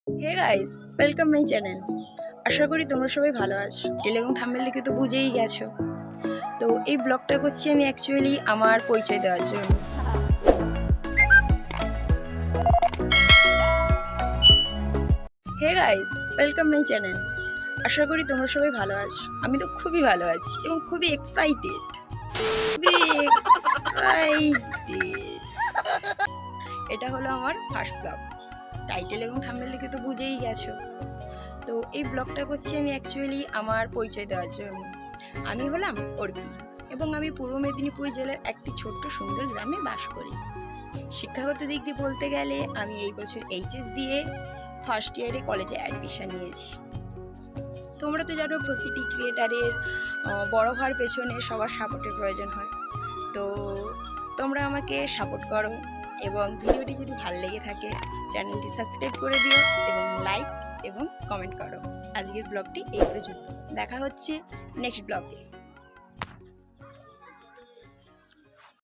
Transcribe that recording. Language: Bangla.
Hey guys, welcome my channel. আশা করি তোমরা সবাই ভালো আছো। টাইটেল এবং থাম্বনেল দেখে তো বুঝেই গেছো। তো এই ব্লগটা করছি আমি অ্যাকচুয়ালি আমার পরিচয় দেওয়ার জন্য। Hey guys, welcome my channel. আশা করি তোমরা সবাই ভালো আছো। আমি তো খুবই ভালো আছি এবং খুবই এক্সাইটেড। এটা হলো আমার ফার্স্ট ব্লগ। টাইটেল এবং থাম্বনেল দেখে তো বুঝেই গেছো। তো এই ব্লগটা করছি আমি অ্যাকচুয়ালি আমার পরিচয় দেওয়ার জন্য। আমি হলাম অর্পি এবং আমি পূর্ব মেদিনীপুর জেলার একটি ছোট্ট সুন্দর গ্রামে বাস করি। শিক্ষাগত দিক দিয়ে বলতে গেলে আমি এই বছর এইচএস দিয়ে ফার্স্ট ইয়ারে কলেজে অ্যাডমিশন নিয়েছি। তোমরা তো জানো প্রতিটি ক্রিয়েটারের বড় হওয়ার পেছনে সবার সাপোর্টের প্রয়োজন হয়। তো তোমরা আমাকে সাপোর্ট করো এবং ভিডিওটি যদি ভালো লেগে থাকে চ্যানেলটি সাবস্ক্রাইব করে দিও এবং লাইক এবং কমেন্ট করো। আজকের ব্লগটি এই পর্যন্ত। দেখা হচ্ছে নেক্সট ব্লগে।